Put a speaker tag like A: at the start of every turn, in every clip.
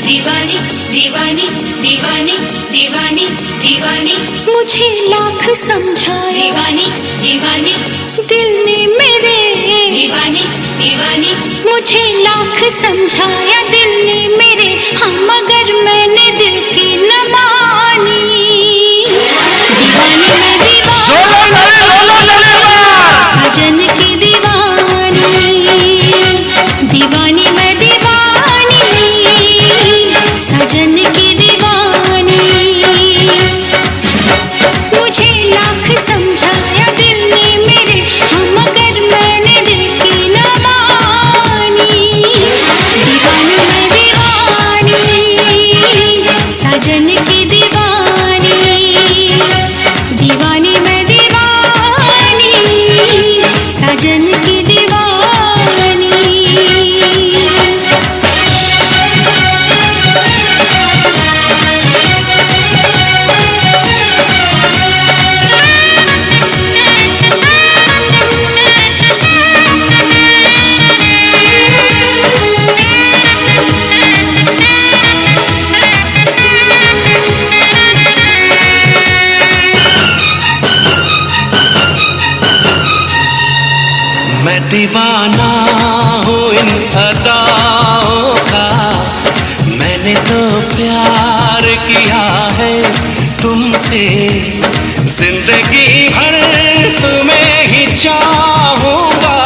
A: दीवानी दीवानी दीवानी दीवानी दीवानी
B: मुझे लाख समझाया
A: दीवानी दीवानी
B: दिल ने मेरे,
A: दीवानी दीवानी
B: मुझे लाख समझाया दिल ने मेरे, हाँ मगर मैंने दिल की न मानी। दीवानी मैं दीवानी सजन की दीवानी, दीवानी मैं दीवानी सजन की दीवानी। मुझे लाख समझाया दिल ने मेरे, हाँ मगर मैंने दिल की न मानी। दीवानी मैं दीवानी सजन की दीवानी, दीवानी मैं दीवानी सजन की दीवानी।
C: मैं दीवाना हूँ इन अदाओं का, मैंने तो प्यार किया है तुमसे, जिंदगी भर तुम्हें ही चाहूँगा,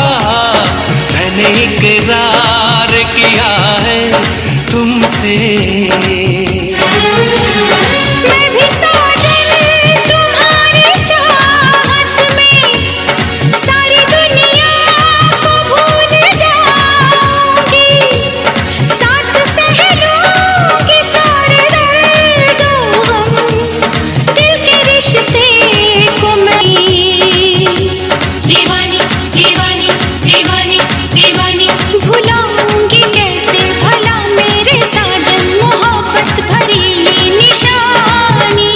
C: मैंने इकरार किया है तुमसे।
B: मैं भी साजन तुम्हारी चाहत में सारी दुनिया को भूल जाऊंगी, साथ सह लूंगी सारे दर्दों हम, दिल के रिश्ते को मैं।
A: दीवानी दीवानी दीवानी दीवानी
B: भुलाऊंगी कैसे भला मेरे साजन मोहब्बत भरी ये निशानी।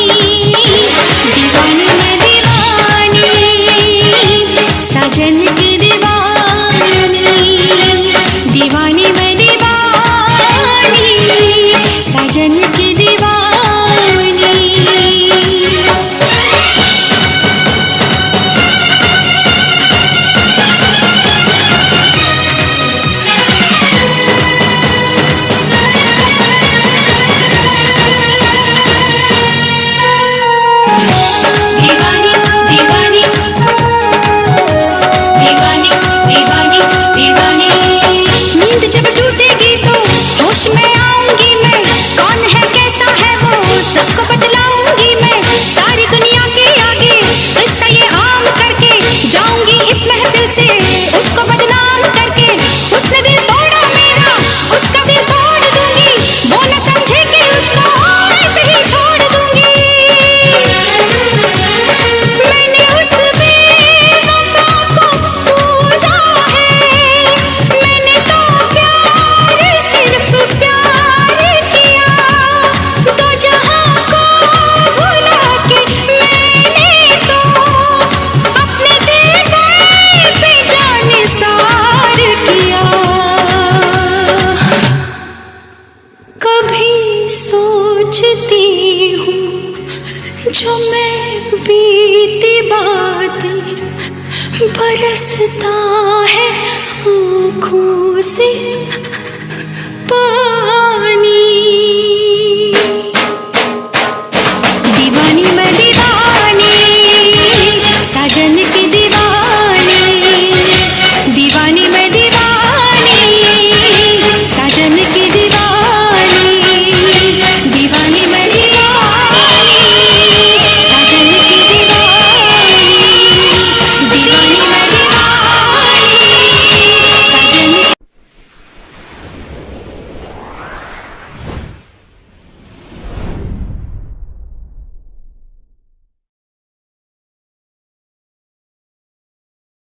B: दीवानी मैं दीवानी साजन की दीवानी, दीवानी मैं दीवानी साजन की दीवानी।
A: दीवानी दीवानी दीवानी दीवानी दीवानी
B: नींद जब टूटेगी तो होश में आऊंगी मैं, कौन है कैसा है वो सबको बतलाऊंगी मैं, सारी दुनिया के आगे किस्सा ये आम करके जाऊंगी इस महफिल से उसको बदनाम करके। उसने दिल तोड़ा मेरा उसका दिल तोड़ दूंगी, वो न समझे कि उसको ऐसे ही छोड़ दूंगी। मैंने उस बेवफा को पूजा है, मैंने तो प्यार सिर्फ प्यार किया, दो जहां को भुला के मैंने तो अपने दिल पे जानिसार किया। कभी सोचती हूँ जो मैं बीती बातें, बरसता है आँखों से पानी।